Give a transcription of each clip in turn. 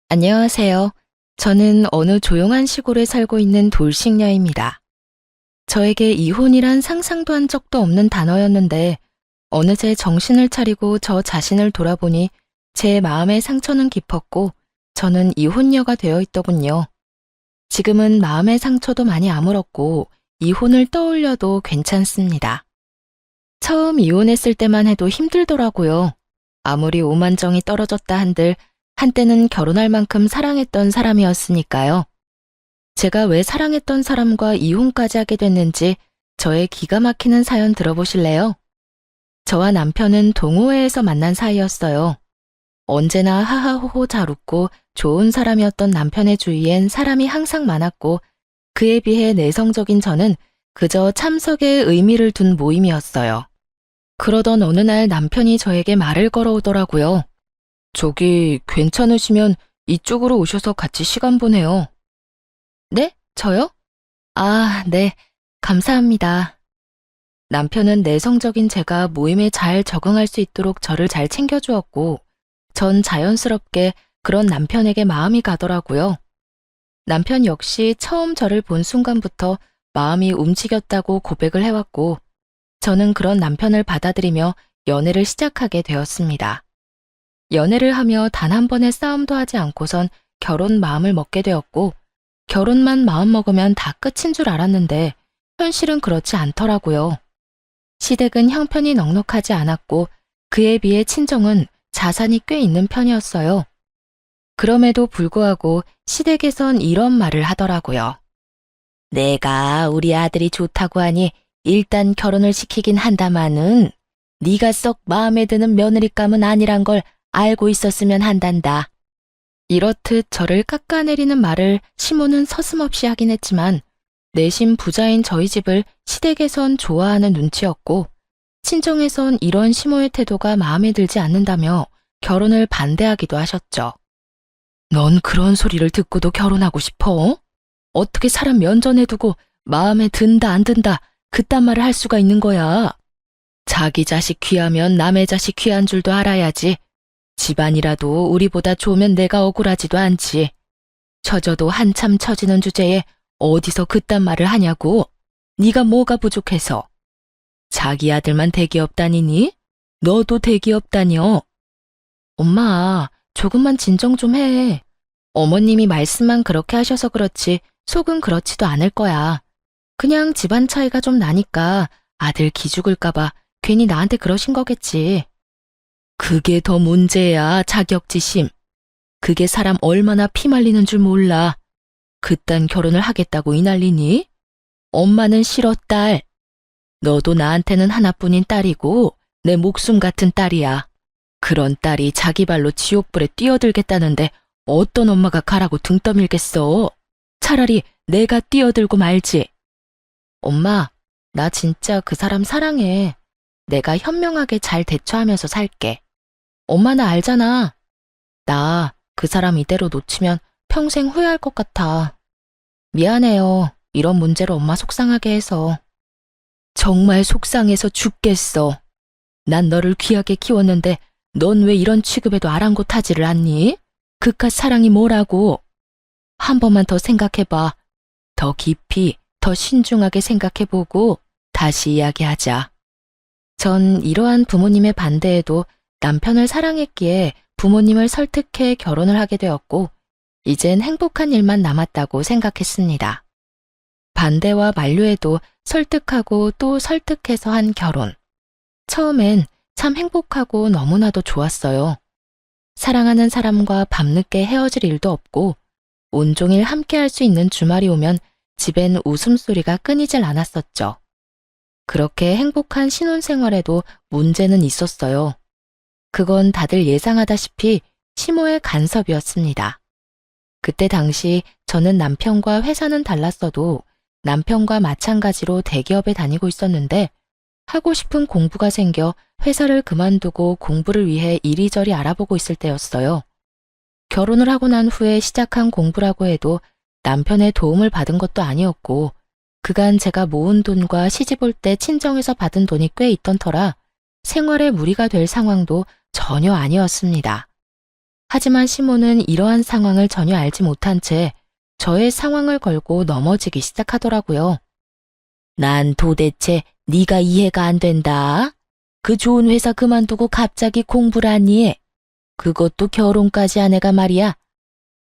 안녕하세요. 저는 어느 조용한 시골에 살고 있는 돌싱녀입니다. 저에게 이혼이란 상상도 한 적도 없는 단어였는데 어느새 정신을 차리고 저 자신을 돌아보니 제 마음의 상처는 깊었고 저는 이혼녀가 되어 있더군요. 지금은 마음의 상처도 많이 아물었고 이혼을 떠올려도 괜찮습니다. 처음 이혼했을 때만 해도 힘들더라고요. 아무리 오만정이 떨어졌다 한들 한때는 결혼할 만큼 사랑했던 사람이었으니까요. 제가 왜 사랑했던 사람과 이혼까지 하게 됐는지 저의 기가 막히는 사연 들어보실래요? 저와 남편은 동호회에서 만난 사이였어요. 언제나 하하호호 잘 웃고 좋은 사람이었던 남편의 주위엔 사람이 항상 많았고 그에 비해 내성적인 저는 그저 참석에 의미를 둔 모임이었어요. 그러던 어느 날 남편이 저에게 말을 걸어오더라고요. 저기 괜찮으시면 이쪽으로 오셔서 같이 시간 보내요. 네? 저요? 아, 네. 감사합니다. 남편은 내성적인 제가 모임에 잘 적응할 수 있도록 저를 잘 챙겨주었고, 전 자연스럽게 그런 남편에게 마음이 가더라고요. 남편 역시 처음 저를 본 순간부터 마음이 움직였다고 고백을 해왔고, 저는 그런 남편을 받아들이며 연애를 시작하게 되었습니다. 연애를 하며 단 한 번의 싸움도 하지 않고선 결혼 마음을 먹게 되었고, 결혼만 마음 먹으면 다 끝인 줄 알았는데, 현실은 그렇지 않더라고요. 시댁은 형편이 넉넉하지 않았고, 그에 비해 친정은 자산이 꽤 있는 편이었어요. 그럼에도 불구하고 시댁에선 이런 말을 하더라고요. 내가 우리 아들이 좋다고 하니 일단 결혼을 시키긴 한다마는 네가 썩 마음에 드는 며느리감은 아니란 걸 알고 있었으면 한단다. 이렇듯 저를 깎아내리는 말을 시모는 서슴없이 하긴 했지만 내심 부자인 저희 집을 시댁에선 좋아하는 눈치였고 친정에선 이런 시모의 태도가 마음에 들지 않는다며 결혼을 반대하기도 하셨죠. 넌 그런 소리를 듣고도 결혼하고 싶어? 어떻게 사람 면전에 두고 마음에 든다 안 든다 그딴 말을 할 수가 있는 거야. 자기 자식 귀하면 남의 자식 귀한 줄도 알아야지. 집안이라도 우리보다 좋으면 내가 억울하지도 않지. 처져도 한참 처지는 주제에 어디서 그딴 말을 하냐고. 네가 뭐가 부족해서. 자기 아들만 대기업 다니니? 너도 대기업 다녀. 엄마, 조금만 진정 좀 해. 어머님이 말씀만 그렇게 하셔서 그렇지 속은 그렇지도 않을 거야. 그냥 집안 차이가 좀 나니까 아들 기죽을까봐 괜히 나한테 그러신 거겠지. 그게 더 문제야, 자격지심. 그게 사람 얼마나 피말리는 줄 몰라. 그딴 결혼을 하겠다고 이 난리니? 엄마는 싫어, 딸. 너도 나한테는 하나뿐인 딸이고 내 목숨 같은 딸이야. 그런 딸이 자기 발로 지옥불에 뛰어들겠다는데 어떤 엄마가 가라고 등 떠밀겠어. 차라리 내가 뛰어들고 말지. 엄마, 나 진짜 그 사람 사랑해. 내가 현명하게 잘 대처하면서 살게. 엄마는 알잖아. 나 그 사람 이대로 놓치면 평생 후회할 것 같아. 미안해요. 이런 문제로 엄마 속상하게 해서. 정말 속상해서 죽겠어. 난 너를 귀하게 키웠는데 넌 왜 이런 취급에도 아랑곳하지를 않니? 그깟 사랑이 뭐라고. 한 번만 더 생각해봐. 더 깊이, 더 신중하게 생각해보고 다시 이야기하자. 전 이러한 부모님의 반대에도 남편을 사랑했기에 부모님을 설득해 결혼을 하게 되었고, 이젠 행복한 일만 남았다고 생각했습니다. 반대와 만류에도 설득하고 또 설득해서 한 결혼. 처음엔 참 행복하고 너무나도 좋았어요. 사랑하는 사람과 밤늦게 헤어질 일도 없고, 온종일 함께 할 수 있는 주말이 오면 집엔 웃음소리가 끊이질 않았었죠. 그렇게 행복한 신혼생활에도 문제는 있었어요. 그건 다들 예상하다시피 시모의 간섭이었습니다. 그때 당시 저는 남편과 회사는 달랐어도 남편과 마찬가지로 대기업에 다니고 있었는데 하고 싶은 공부가 생겨 회사를 그만두고 공부를 위해 이리저리 알아보고 있을 때였어요. 결혼을 하고 난 후에 시작한 공부라고 해도 남편의 도움을 받은 것도 아니었고 그간 제가 모은 돈과 시집 올 때 친정에서 받은 돈이 꽤 있던 터라 생활에 무리가 될 상황도 전혀 아니었습니다. 하지만 시모는 이러한 상황을 전혀 알지 못한 채 저의 상황을 걸고 넘어지기 시작하더라고요. 난 도대체 네가 이해가 안 된다. 그 좋은 회사 그만두고 갑자기 공부를 하니? 그것도 결혼까지 한 애가 말이야.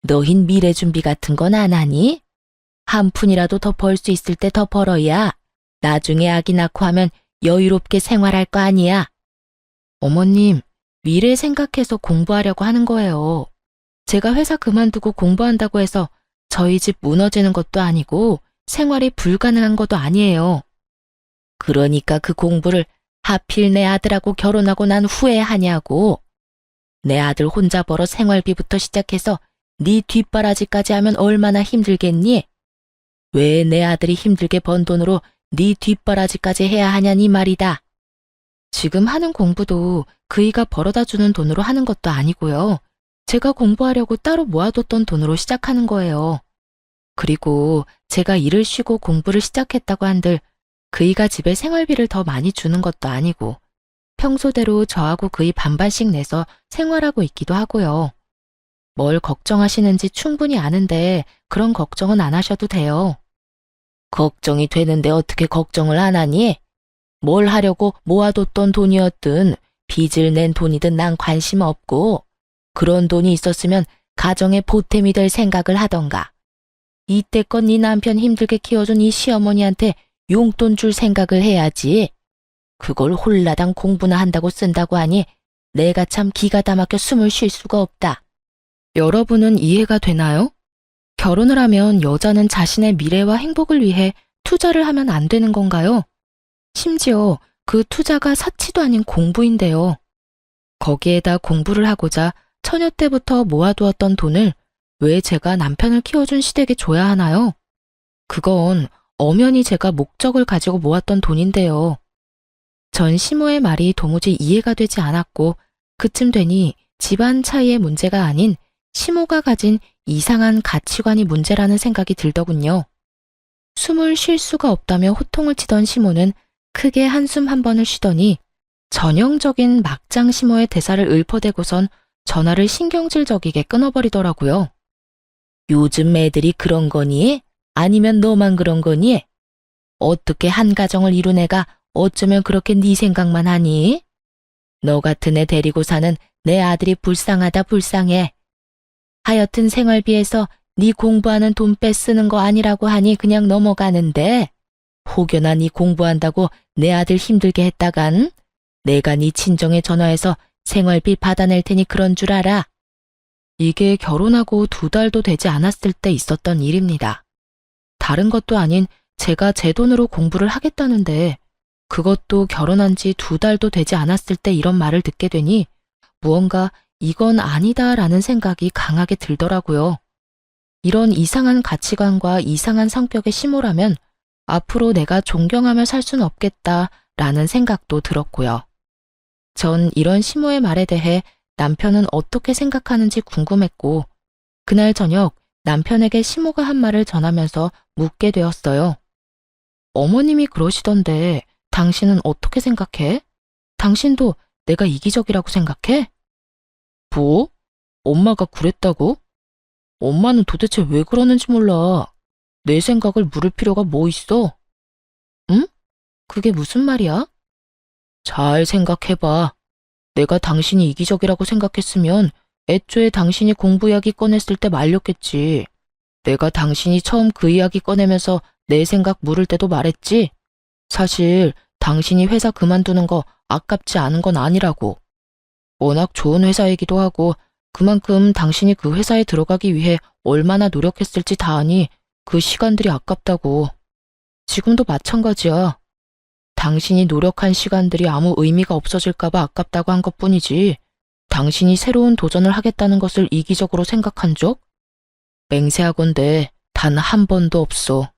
너흰 미래 준비 같은 건 안 하니? 한 푼이라도 더 벌 수 있을 때 더 벌어야 나중에 아기 낳고 하면 여유롭게 생활할 거 아니야. 어머님, 미래 생각해서 공부하려고 하는 거예요. 제가 회사 그만두고 공부한다고 해서 저희 집 무너지는 것도 아니고 생활이 불가능한 것도 아니에요. 그러니까 그 공부를 하필 내 아들하고 결혼하고 난 후에 하냐고. 내 아들 혼자 벌어 생활비부터 시작해서 네 뒷바라지까지 하면 얼마나 힘들겠니? 왜 내 아들이 힘들게 번 돈으로 네 뒷바라지까지 해야 하냐니 말이다. 지금 하는 공부도 그이가 벌어다 주는 돈으로 하는 것도 아니고요. 제가 공부하려고 따로 모아뒀던 돈으로 시작하는 거예요. 그리고 제가 일을 쉬고 공부를 시작했다고 한들 그이가 집에 생활비를 더 많이 주는 것도 아니고 평소대로 저하고 그이 반반씩 내서 생활하고 있기도 하고요. 뭘 걱정하시는지 충분히 아는데 그런 걱정은 안 하셔도 돼요. 걱정이 되는데 어떻게 걱정을 안 하니? 뭘 하려고 모아뒀던 돈이었든 빚을 낸 돈이든 난 관심 없고 그런 돈이 있었으면 가정의 보탬이 될 생각을 하던가. 이때껏 네 남편 힘들게 키워준 이 시어머니한테 용돈 줄 생각을 해야지. 그걸 홀라당 공부나 한다고 쓴다고 하니 내가 참 기가 다 막혀 숨을 쉴 수가 없다. 여러분은 이해가 되나요? 결혼을 하면 여자는 자신의 미래와 행복을 위해 투자를 하면 안 되는 건가요? 심지어 그 투자가 사치도 아닌 공부인데요. 거기에다 공부를 하고자 처녀 때부터 모아두었던 돈을 왜 제가 남편을 키워준 시댁에 줘야 하나요? 그건 엄연히 제가 목적을 가지고 모았던 돈인데요. 전 시모의 말이 도무지 이해가 되지 않았고 그쯤 되니 집안 차이의 문제가 아닌 시모가 가진 이상한 가치관이 문제라는 생각이 들더군요. 숨을 쉴 수가 없다며 호통을 치던 시모는 크게 한숨 한 번을 쉬더니 전형적인 막장 시모의 대사를 읊어대고선 전화를 신경질적이게 끊어버리더라고요. 요즘 애들이 그런 거니? 아니면 너만 그런 거니? 어떻게 한 가정을 이룬 애가 어쩌면 그렇게 네 생각만 하니? 너 같은 애 데리고 사는 내 아들이 불쌍하다 불쌍해. 하여튼 생활비에서 네 공부하는 돈 빼쓰는 거 아니라고 하니 그냥 넘어가는데 혹여나 네 공부한다고 내 아들 힘들게 했다간 내가 네 친정에 전화해서 생활비 받아낼 테니 그런 줄 알아. 이게 결혼하고 2달도 되지 않았을 때 있었던 일입니다. 다른 것도 아닌 제가 제 돈으로 공부를 하겠다는데 그것도 결혼한 지 2달도 되지 않았을 때 이런 말을 듣게 되니 무언가 이건 아니다라는 생각이 강하게 들더라고요. 이런 이상한 가치관과 이상한 성격의 시모라면 앞으로 내가 존경하며 살 수는 없겠다라는 생각도 들었고요. 전 이런 시모의 말에 대해 남편은 어떻게 생각하는지 궁금했고 그날 저녁 남편에게 시모가 한 말을 전하면서 묻게 되었어요. 어머님이 그러시던데 당신은 어떻게 생각해? 당신도 내가 이기적이라고 생각해? 뭐? 엄마가 그랬다고? 엄마는 도대체 왜 그러는지 몰라. 내 생각을 물을 필요가 뭐 있어? 응? 그게 무슨 말이야? 잘 생각해봐. 내가 당신이 이기적이라고 생각했으면 애초에 당신이 공부 이야기 꺼냈을 때 말렸겠지. 내가 당신이 처음 그 이야기 꺼내면서 내 생각 물을 때도 말했지. 사실 당신이 회사 그만두는 거 아깝지 않은 건 아니라고. 워낙 좋은 회사이기도 하고 그만큼 당신이 그 회사에 들어가기 위해 얼마나 노력했을지 다 아니 그 시간들이 아깝다고. 지금도 마찬가지야. 당신이 노력한 시간들이 아무 의미가 없어질까봐 아깝다고 한 것뿐이지 당신이 새로운 도전을 하겠다는 것을 이기적으로 생각한 적? 맹세하건대 단 한 번도 없어.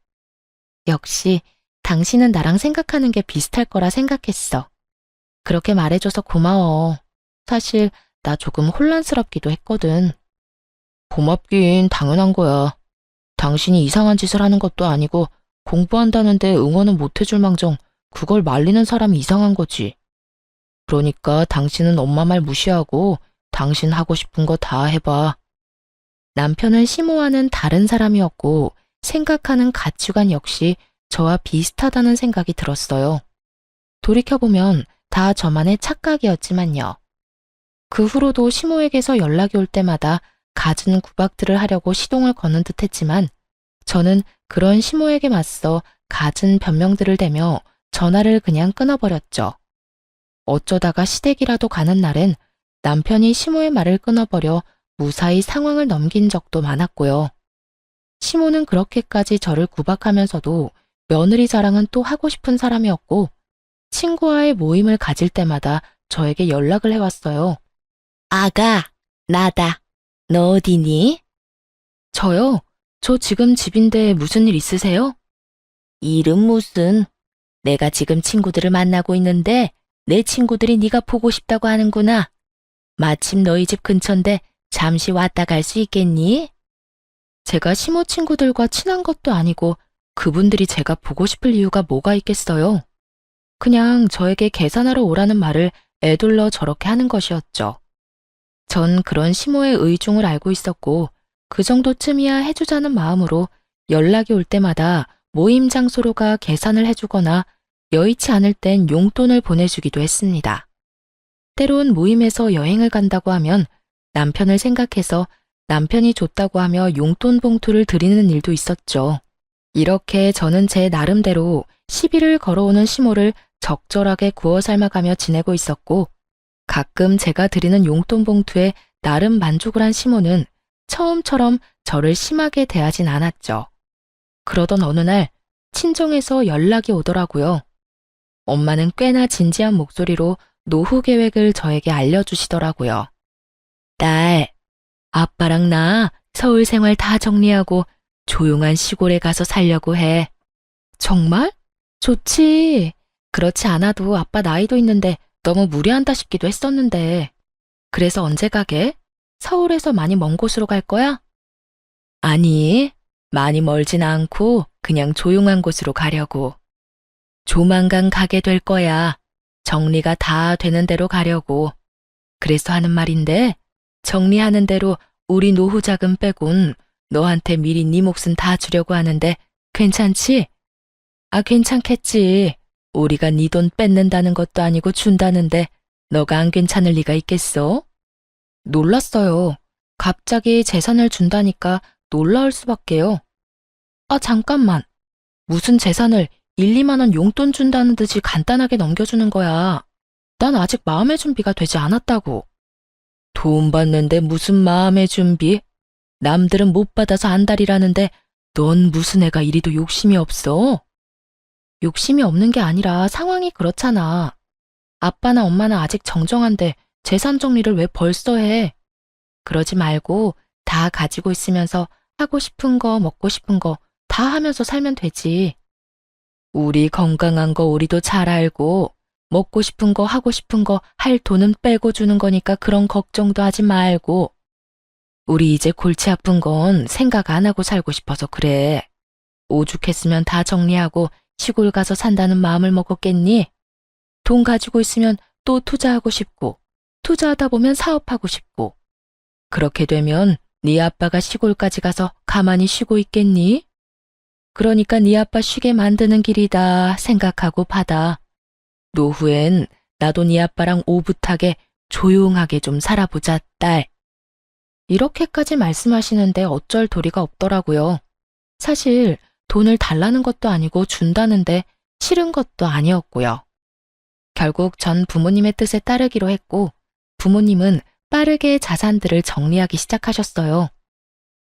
역시 당신은 나랑 생각하는 게 비슷할 거라 생각했어. 그렇게 말해줘서 고마워. 사실 나 조금 혼란스럽기도 했거든. 고맙긴 당연한 거야. 당신이 이상한 짓을 하는 것도 아니고 공부한다는데 응원은 못 해줄 망정 그걸 말리는 사람이 이상한 거지. 그러니까 당신은 엄마 말 무시하고 당신 하고 싶은 거 다 해봐. 남편은 시모와는 다른 사람이었고 생각하는 가치관 역시 저와 비슷하다는 생각이 들었어요. 돌이켜보면 다 저만의 착각이었지만요. 그 후로도 시모에게서 연락이 올 때마다 갖은 구박들을 하려고 시동을 거는 듯 했지만 저는 그런 시모에게 맞서 갖은 변명들을 대며 전화를 그냥 끊어버렸죠. 어쩌다가 시댁이라도 가는 날엔 남편이 시모의 말을 끊어버려 무사히 상황을 넘긴 적도 많았고요. 시모는 그렇게까지 저를 구박하면서도 며느리 자랑은 또 하고 싶은 사람이었고 친구와의 모임을 가질 때마다 저에게 연락을 해왔어요. 아가, 나다. 너 어디니? 저요? 저 지금 집인데 무슨 일 있으세요? 일은 무슨? 내가 지금 친구들을 만나고 있는데 내 친구들이 네가 보고 싶다고 하는구나. 마침 너희 집 근처인데 잠시 왔다 갈 수 있겠니? 제가 시모 친구들과 친한 것도 아니고 그분들이 제가 보고 싶을 이유가 뭐가 있겠어요? 그냥 저에게 계산하러 오라는 말을 애둘러 저렇게 하는 것이었죠. 전 그런 시모의 의중을 알고 있었고 그 정도쯤이야 해주자는 마음으로 연락이 올 때마다 모임 장소로 가 계산을 해주거나 여의치 않을 땐 용돈을 보내주기도 했습니다. 때론 모임에서 여행을 간다고 하면 남편을 생각해서 남편이 줬다고 하며 용돈 봉투를 드리는 일도 있었죠. 이렇게 저는 제 나름대로 시비를 걸어오는 시모를 적절하게 구워 삶아가며 지내고 있었고 가끔 제가 드리는 용돈 봉투에 나름 만족을 한 시모는 처음처럼 저를 심하게 대하진 않았죠. 그러던 어느 날 친정에서 연락이 오더라고요. 엄마는 꽤나 진지한 목소리로 노후 계획을 저에게 알려주시더라고요. 딸, 아빠랑 나 서울 생활 다 정리하고 조용한 시골에 가서 살려고 해. 정말? 좋지. 그렇지 않아도 아빠 나이도 있는데 너무 무리한다 싶기도 했었는데. 그래서 언제 가게? 서울에서 많이 먼 곳으로 갈 거야? 아니, 많이 멀진 않고 그냥 조용한 곳으로 가려고. 조만간 가게 될 거야. 정리가 다 되는 대로 가려고. 그래서 하는 말인데 정리하는 대로 우리 노후 자금 빼곤 너한테 미리 네 몫은 다 주려고 하는데 괜찮지? 아, 괜찮겠지. 우리가 네 돈 뺏는다는 것도 아니고 준다는데 너가 안 괜찮을 리가 있겠어? 놀랐어요. 갑자기 재산을 준다니까 놀라울 수밖에요. 아, 잠깐만. 무슨 재산을 1, 2만 원 용돈 준다는 듯이 간단하게 넘겨주는 거야. 난 아직 마음의 준비가 되지 않았다고. 돈 받는데 무슨 마음의 준비? 남들은 못 받아서 안달이라는데 넌 무슨 애가 이리도 욕심이 없어? 욕심이 없는 게 아니라 상황이 그렇잖아. 아빠나 엄마는 아직 정정한데 재산 정리를 왜 벌써 해? 그러지 말고 다 가지고 있으면서 하고 싶은 거, 먹고 싶은 거 다 하면서 살면 되지. 우리 건강한 거 우리도 잘 알고 먹고 싶은 거, 하고 싶은 거 할 돈은 빼고 주는 거니까 그런 걱정도 하지 말고. 우리 이제 골치 아픈 건 생각 안 하고 살고 싶어서 그래. 오죽했으면 다 정리하고 시골 가서 산다는 마음을 먹었겠니? 돈 가지고 있으면 또 투자하고 싶고, 투자하다 보면 사업하고 싶고. 그렇게 되면 네 아빠가 시골까지 가서 가만히 쉬고 있겠니? 그러니까 네 아빠 쉬게 만드는 길이다 생각하고 받아. 노후엔 나도 네 아빠랑 오붓하게 조용하게 좀 살아보자, 딸. 이렇게까지 말씀하시는데 어쩔 도리가 없더라고요. 사실 돈을 달라는 것도 아니고 준다는데 싫은 것도 아니었고요. 결국 전 부모님의 뜻에 따르기로 했고 부모님은 빠르게 자산들을 정리하기 시작하셨어요.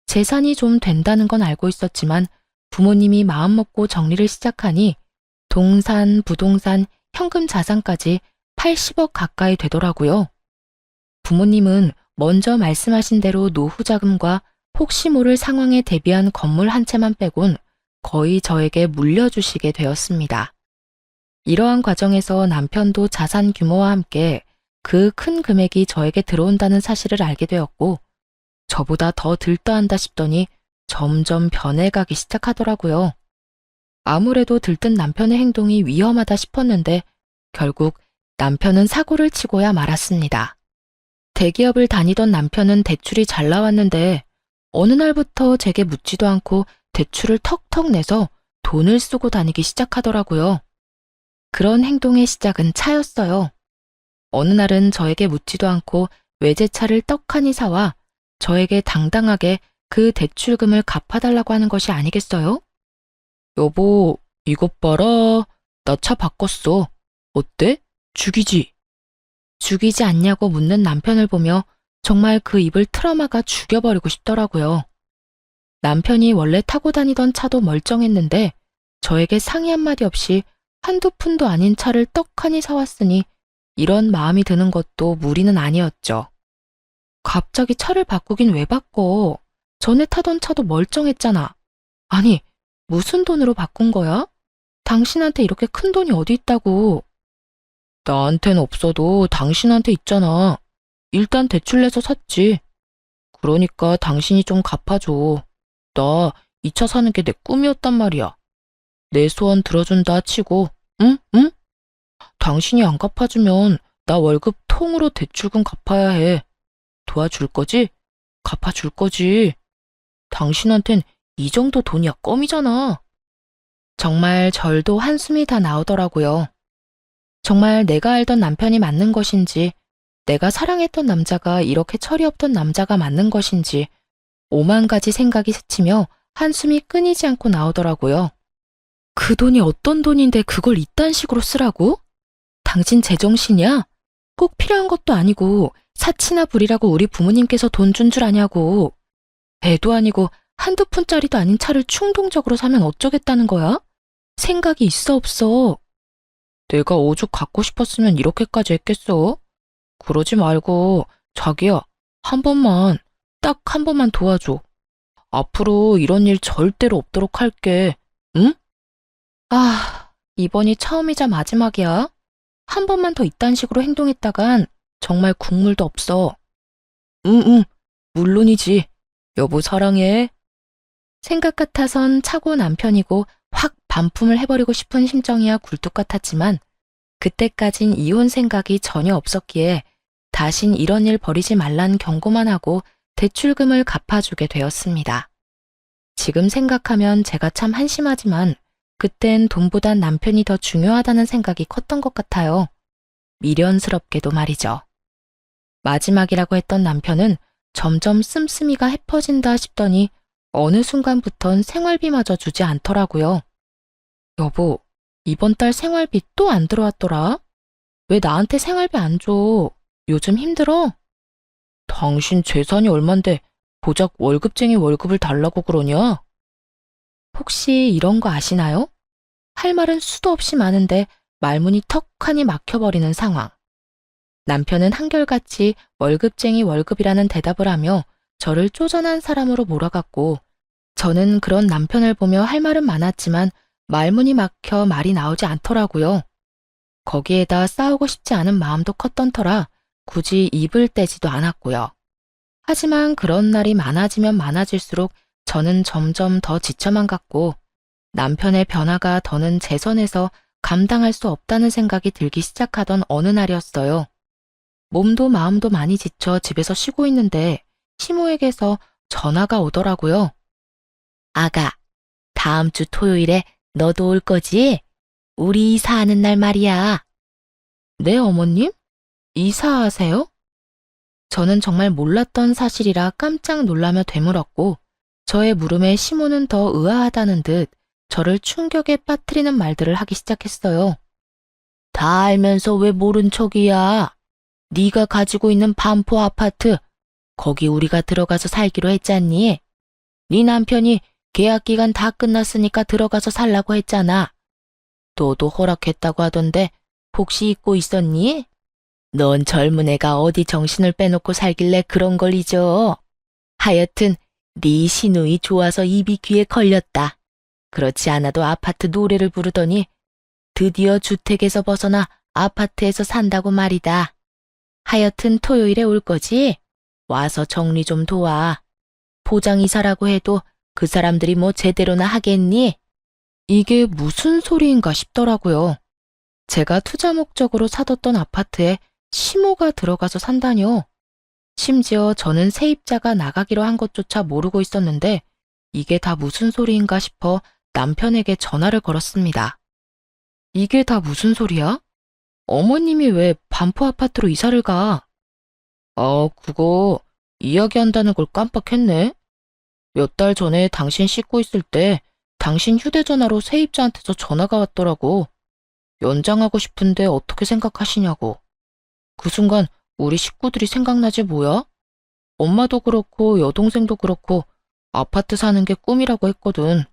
재산이 좀 된다는 건 알고 있었지만 부모님이 마음먹고 정리를 시작하니 동산, 부동산, 현금 자산까지 80억 가까이 되더라고요. 부모님은 먼저 말씀하신 대로 노후 자금과 혹시 모를 상황에 대비한 건물 한 채만 빼곤 거의 저에게 물려주시게 되었습니다. 이러한 과정에서 남편도 자산 규모와 함께 그 큰 금액이 저에게 들어온다는 사실을 알게 되었고 저보다 더 들떠한다 싶더니 점점 변해가기 시작하더라고요. 아무래도 들뜬 남편의 행동이 위험하다 싶었는데 결국 남편은 사고를 치고야 말았습니다. 대기업을 다니던 남편은 대출이 잘 나왔는데 어느 날부터 제게 묻지도 않고 대출을 턱턱 내서 돈을 쓰고 다니기 시작하더라고요. 그런 행동의 시작은 차였어요. 어느 날은 저에게 묻지도 않고 외제차를 떡하니 사와 저에게 당당하게 그 대출금을 갚아달라고 하는 것이 아니겠어요? 여보, 이것 봐라. 나 차 바꿨어. 어때? 죽이지? 죽이지 않냐고 묻는 남편을 보며 정말 그 입을 틀어막아 죽여버리고 싶더라고요. 남편이 원래 타고 다니던 차도 멀쩡했는데 저에게 상의 한마디 없이 한두 푼도 아닌 차를 떡하니 사왔으니 이런 마음이 드는 것도 무리는 아니었죠. 갑자기 차를 바꾸긴 왜 바꿔? 전에 타던 차도 멀쩡했잖아. 아니, 무슨 돈으로 바꾼 거야? 당신한테 이렇게 큰 돈이 어디 있다고? 나한텐 없어도 당신한테 있잖아. 일단 대출 내서 샀지. 그러니까 당신이 좀 갚아줘. 나 이 차 사는 게 내 꿈이었단 말이야. 내 소원 들어준다 치고, 응? 응? 당신이 안 갚아주면 나 월급 통으로 대출금 갚아야 해. 도와줄 거지? 갚아줄 거지. 당신한텐 이 정도 돈이야 껌이잖아. 정말 절도 한숨이 다 나오더라고요. 정말 내가 알던 남편이 맞는 것인지, 내가 사랑했던 남자가 이렇게 철이 없던 남자가 맞는 것인지, 오만 가지 생각이 스치며 한숨이 끊이지 않고 나오더라고요. 그 돈이 어떤 돈인데 그걸 이딴 식으로 쓰라고? 당신 제정신이야? 꼭 필요한 것도 아니고 사치나 부리라고 우리 부모님께서 돈 준 줄 아냐고. 애도 아니고 한두 푼짜리도 아닌 차를 충동적으로 사면 어쩌겠다는 거야? 생각이 있어 없어? 내가 오죽 갖고 싶었으면 이렇게까지 했겠어? 그러지 말고 자기야, 한 번만, 딱 한 번만 도와줘. 앞으로 이런 일 절대로 없도록 할게. 응? 아, 이번이 처음이자 마지막이야. 한 번만 더 이딴 식으로 행동했다간 정말 국물도 없어. 응, 물론이지. 여보 사랑해. 생각 같아선 차고 남편이고 확 반품을 해버리고 싶은 심정이야 굴뚝 같았지만 그때까진 이혼 생각이 전혀 없었기에 다신 이런 일 벌이지 말란 경고만 하고 대출금을 갚아주게 되었습니다. 지금 생각하면 제가 참 한심하지만 그땐 돈보단 남편이 더 중요하다는 생각이 컸던 것 같아요. 미련스럽게도 말이죠. 마지막이라고 했던 남편은 점점 씀씀이가 해퍼진다 싶더니 어느 순간부턴 생활비마저 주지 않더라고요. 여보, 이번 달 생활비 또 안 들어왔더라? 왜 나한테 생활비 안 줘? 요즘 힘들어? 당신 재산이 얼만데 고작 월급쟁이 월급을 달라고 그러냐? 혹시 이런 거 아시나요? 할 말은 수도 없이 많은데 말문이 턱하니 막혀버리는 상황. 남편은 한결같이 월급쟁이 월급이라는 대답을 하며 저를 쪼잔한 사람으로 몰아갔고 저는 그런 남편을 보며 할 말은 많았지만 말문이 막혀 말이 나오지 않더라고요. 거기에다 싸우고 싶지 않은 마음도 컸던 터라 굳이 입을 떼지도 않았고요. 하지만 그런 날이 많아지면 많아질수록 저는 점점 더 지쳐만 갔고 남편의 변화가 더는 제 선에서 감당할 수 없다는 생각이 들기 시작하던 어느 날이었어요. 몸도 마음도 많이 지쳐 집에서 쉬고 있는데 시모에게서 전화가 오더라고요. 아가, 다음 주 토요일에 너도 올 거지? 우리 이사하는 날 말이야. 네, 어머님? 이사하세요? 저는 정말 몰랐던 사실이라 깜짝 놀라며 되물었고 저의 물음에 시모는 더 의아하다는 듯 저를 충격에 빠뜨리는 말들을 하기 시작했어요. 다 알면서 왜 모른 척이야? 네가 가지고 있는 반포 아파트, 거기 우리가 들어가서 살기로 했잖니? 네 남편이 계약 기간 다 끝났으니까 들어가서 살라고 했잖아. 너도 허락했다고 하던데 혹시 잊고 있었니? 넌 젊은 애가 어디 정신을 빼놓고 살길래 그런 걸 잊어. 하여튼 네 시누이 좋아서 입이 귀에 걸렸다. 그렇지 않아도 아파트 노래를 부르더니 드디어 주택에서 벗어나 아파트에서 산다고 말이다. 하여튼 토요일에 올 거지? 와서 정리 좀 도와. 포장이사라고 해도 그 사람들이 뭐 제대로나 하겠니? 이게 무슨 소리인가 싶더라고요. 제가 투자 목적으로 사뒀던 아파트에 시모가 들어가서 산다뇨. 심지어 저는 세입자가 나가기로 한 것조차 모르고 있었는데 이게 다 무슨 소리인가 싶어 남편에게 전화를 걸었습니다. 이게 다 무슨 소리야? 어머님이 왜 반포 아파트로 이사를 가? 그거 이야기한다는 걸 깜빡했네. 몇 달 전에 당신 씻고 있을 때 당신 휴대전화로 세입자한테서 전화가 왔더라고. 연장하고 싶은데 어떻게 생각하시냐고. 그 순간 우리 식구들이 생각나지 뭐야? 엄마도 그렇고 여동생도 그렇고 아파트 사는 게 꿈이라고 했거든.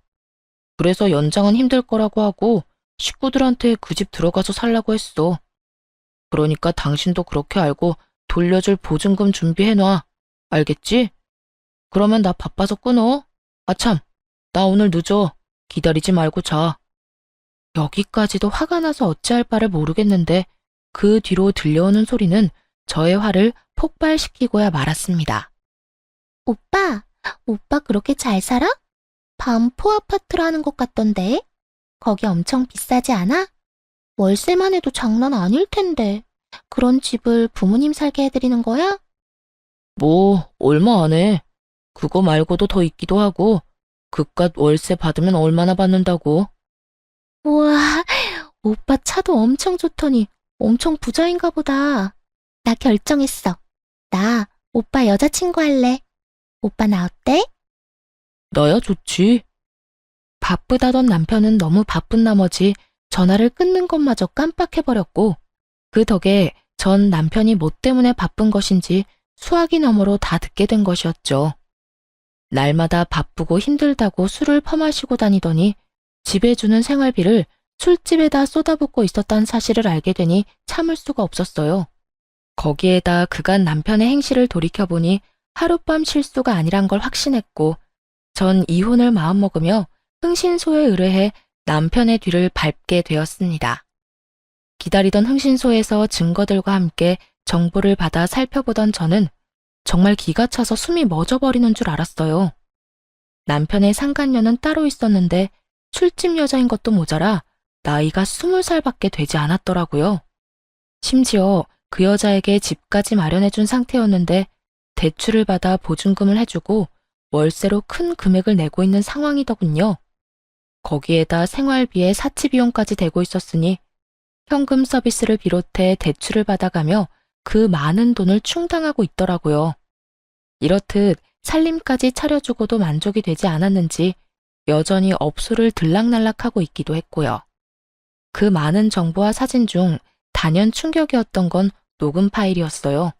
그래서 연장은 힘들 거라고 하고 식구들한테 그 집 들어가서 살라고 했어. 그러니까 당신도 그렇게 알고 돌려줄 보증금 준비해놔. 알겠지? 그러면 나 바빠서 끊어. 아참, 나 오늘 늦어. 기다리지 말고 자. 여기까지도 화가 나서 어찌할 바를 모르겠는데 그 뒤로 들려오는 소리는 저의 화를 폭발시키고야 말았습니다. 오빠 그렇게 잘 살아? 반포 아파트라는 것 같던데. 거기 엄청 비싸지 않아? 월세만 해도 장난 아닐 텐데. 그런 집을 부모님 살게 해드리는 거야? 뭐, 얼마 안 해. 그거 말고도 더 있기도 하고, 그깟 월세 받으면 얼마나 받는다고. 우와, 오빠 차도 엄청 좋더니 엄청 부자인가 보다. 나 결정했어. 나 오빠 여자친구 할래. 오빠 나 어때? 나야 좋지. 바쁘다던 남편은 너무 바쁜 나머지 전화를 끊는 것마저 깜빡해버렸고 그 덕에 전 남편이 뭐 때문에 바쁜 것인지 수화기 너머로 다 듣게 된 것이었죠. 날마다 바쁘고 힘들다고 술을 퍼마시고 다니더니 집에 주는 생활비를 술집에다 쏟아붓고 있었다는 사실을 알게 되니 참을 수가 없었어요. 거기에다 그간 남편의 행실을 돌이켜보니 하룻밤 실수가 아니란 걸 확신했고 전 이혼을 마음먹으며 흥신소에 의뢰해 남편의 뒤를 밟게 되었습니다. 기다리던 흥신소에서 증거들과 함께 정보를 받아 살펴보던 저는 정말 기가 차서 숨이 멎어버리는 줄 알았어요. 남편의 상간녀는 따로 있었는데 술집 여자인 것도 모자라 나이가 20살밖에 되지 않았더라고요. 심지어 그 여자에게 집까지 마련해준 상태였는데 대출을 받아 보증금을 해주고 월세로 큰 금액을 내고 있는 상황이더군요. 거기에다 생활비에 사치비용까지 대고 있었으니 현금 서비스를 비롯해 대출을 받아가며 그 많은 돈을 충당하고 있더라고요. 이렇듯 살림까지 차려주고도 만족이 되지 않았는지 여전히 업소를 들락날락하고 있기도 했고요. 그 많은 정보와 사진 중 단연 충격이었던 건 녹음 파일이었어요.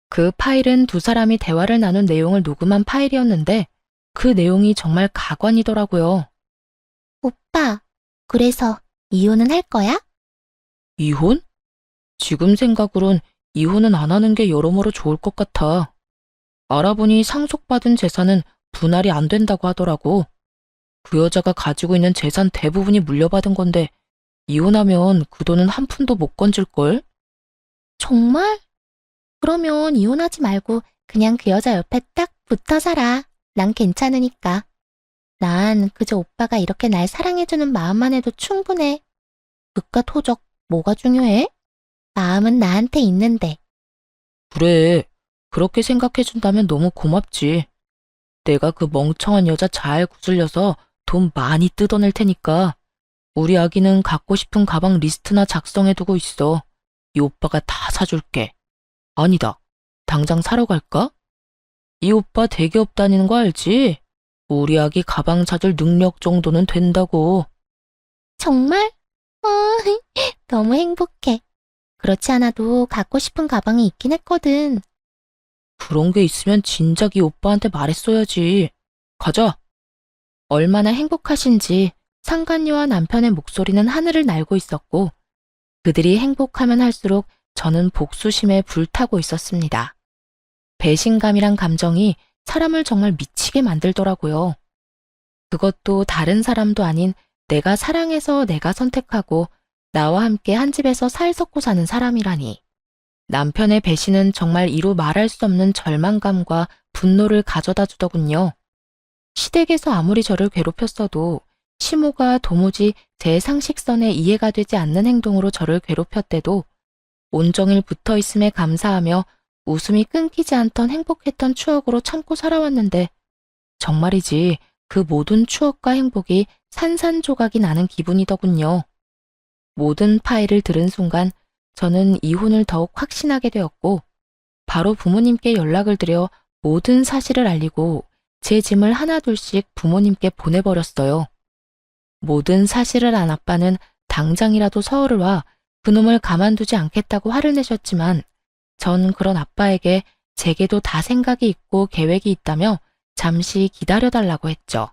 그 파일은 두 사람이 대화를 나눈 내용을 녹음한 파일이었는데 그 내용이 정말 가관이더라고요. 오빠, 그래서 이혼은 할 거야? 이혼? 지금 생각으론 이혼은 안 하는 게 여러모로 좋을 것 같아. 알아보니 상속받은 재산은 분할이 안 된다고 하더라고. 그 여자가 가지고 있는 재산 대부분이 물려받은 건데 이혼하면 그 돈은 한 푼도 못 건질걸? 정말? 그러면 이혼하지 말고 그냥 그 여자 옆에 딱 붙어 살아. 난 괜찮으니까. 난 그저 오빠가 이렇게 날 사랑해주는 마음만 해도 충분해. 그깟 호적 뭐가 중요해? 마음은 나한테 있는데. 그래, 그렇게 생각해준다면 너무 고맙지. 내가 그 멍청한 여자 잘 구슬려서 돈 많이 뜯어낼 테니까 우리 아기는 갖고 싶은 가방 리스트나 작성해두고 있어. 이 오빠가 다 사줄게. 아니다, 당장 사러 갈까? 이 오빠 대기업 다니는 거 알지? 우리 아기 가방 찾을 능력 정도는 된다고. 정말? 너무 행복해. 그렇지 않아도 갖고 싶은 가방이 있긴 했거든. 그런 게 있으면 진작 이 오빠한테 말했어야지. 가자. 얼마나 행복하신지 상간녀와 남편의 목소리는 하늘을 날고 있었고 그들이 행복하면 할수록 저는 복수심에 불타고 있었습니다. 배신감이란 감정이 사람을 정말 미치게 만들더라고요. 그것도 다른 사람도 아닌 내가 사랑해서 내가 선택하고 나와 함께 한 집에서 살 섞고 사는 사람이라니. 남편의 배신은 정말 이루 말할 수 없는 절망감과 분노를 가져다 주더군요. 시댁에서 아무리 저를 괴롭혔어도 시모가 도무지 제 상식선에 이해가 되지 않는 행동으로 저를 괴롭혔대도 온종일 붙어 있음에 감사하며 웃음이 끊기지 않던 행복했던 추억으로 참고 살아왔는데 정말이지 그 모든 추억과 행복이 산산조각이 나는 기분이더군요. 모든 파일을 들은 순간 저는 이혼을 더욱 확신하게 되었고 바로 부모님께 연락을 드려 모든 사실을 알리고 제 짐을 하나둘씩 부모님께 보내버렸어요. 모든 사실을 안 아빠는 당장이라도 서울을 와 그놈을 가만두지 않겠다고 화를 내셨지만 전 그런 아빠에게 제게도 다 생각이 있고 계획이 있다며 잠시 기다려달라고 했죠.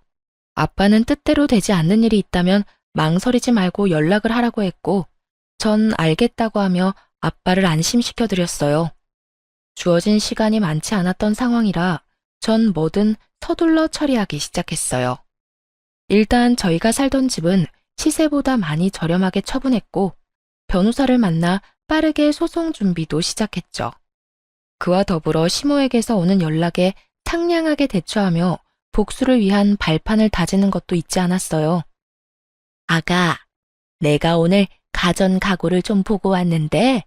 아빠는 뜻대로 되지 않는 일이 있다면 망설이지 말고 연락을 하라고 했고 전 알겠다고 하며 아빠를 안심시켜 드렸어요. 주어진 시간이 많지 않았던 상황이라 전 뭐든 서둘러 처리하기 시작했어요. 일단 저희가 살던 집은 시세보다 많이 저렴하게 처분했고 변호사를 만나 빠르게 소송 준비도 시작했죠. 그와 더불어 시모에게서 오는 연락에 상냥하게 대처하며 복수를 위한 발판을 다지는 것도 잊지 않았어요. 아가, 내가 오늘 가전 가구를 좀 보고 왔는데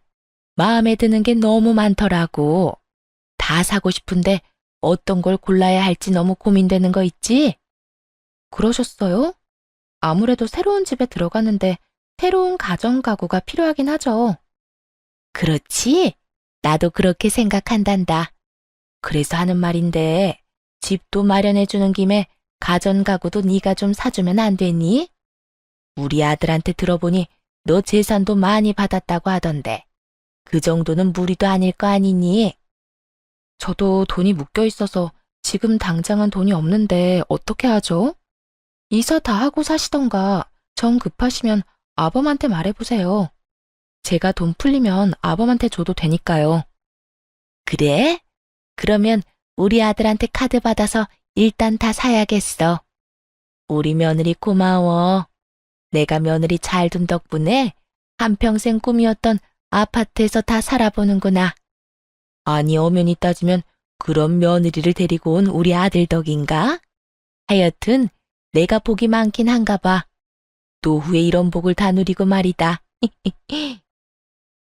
마음에 드는 게 너무 많더라고. 다 사고 싶은데 어떤 걸 골라야 할지 너무 고민되는 거 있지? 그러셨어요? 아무래도 새로운 집에 들어가는데 새로운 가전 가구가 필요하긴 하죠. 그렇지? 나도 그렇게 생각한단다. 그래서 하는 말인데 집도 마련해주는 김에 가전 가구도 네가 좀 사주면 안 되니? 우리 아들한테 들어보니 너 재산도 많이 받았다고 하던데 그 정도는 무리도 아닐 거 아니니? 저도 돈이 묶여 있어서 지금 당장은 돈이 없는데 어떻게 하죠? 이사 다 하고 사시던가 정 급하시면 아범한테 말해보세요. 제가 돈 풀리면 아범한테 줘도 되니까요. 그래? 그러면 우리 아들한테 카드 받아서 일단 다 사야겠어. 우리 며느리 고마워. 내가 며느리 잘 둔 덕분에 한평생 꿈이었던 아파트에서 다 살아보는구나. 아니, 엄연히 따지면 그런 며느리를 데리고 온 우리 아들 덕인가? 하여튼 내가 복이 많긴 한가 봐. 노후에 이런 복을 다 누리고 말이다.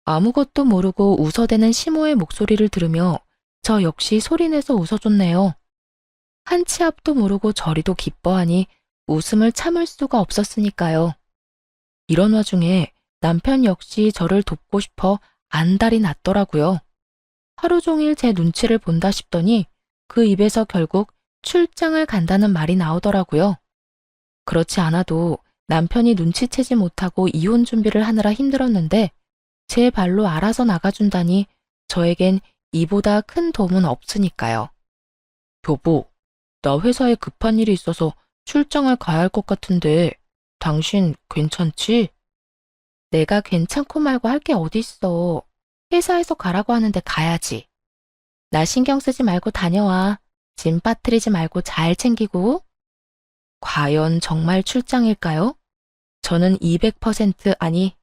아무것도 모르고 웃어대는 시모의 목소리를 들으며 저 역시 소리내서 웃어줬네요. 한 치 앞도 모르고 저리도 기뻐하니 웃음을 참을 수가 없었으니까요. 이런 와중에 남편 역시 저를 돕고 싶어 안달이 났더라고요. 하루 종일 제 눈치를 본다 싶더니 그 입에서 결국 출장을 간다는 말이 나오더라고요. 그렇지 않아도 남편이 눈치채지 못하고 이혼 준비를 하느라 힘들었는데 제 발로 알아서 나가준다니 저에겐 이보다 큰 도움은 없으니까요. 여보, 나 회사에 급한 일이 있어서 출장을 가야 할 것 같은데 당신 괜찮지? 내가 괜찮고 말고 할 게 어딨어. 회사에서 가라고 하는데 가야지. 나 신경 쓰지 말고 다녀와. 짐 빠뜨리지 말고 잘 챙기고. 과연 정말 출장일까요? 저는 200% 아니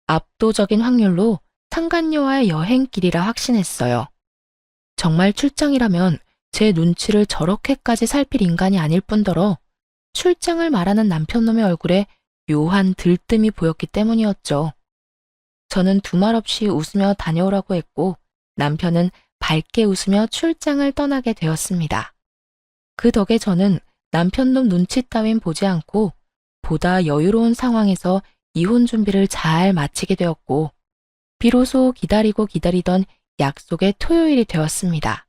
압도적인 확률로 상간녀와의 여행길이라 확신했어요. 정말 출장이라면 제 눈치를 저렇게까지 살필 인간이 아닐 뿐더러 출장을 말하는 남편놈의 얼굴에 묘한 들뜸이 보였기 때문이었죠. 저는 두말 없이 웃으며 다녀오라고 했고 남편은 밝게 웃으며 출장을 떠나게 되었습니다. 그 덕에 저는 남편놈 눈치 따윈 보지 않고 보다 여유로운 상황에서 이혼 준비를 잘 마치게 되었고 비로소 기다리고 기다리던 약속의 토요일이 되었습니다.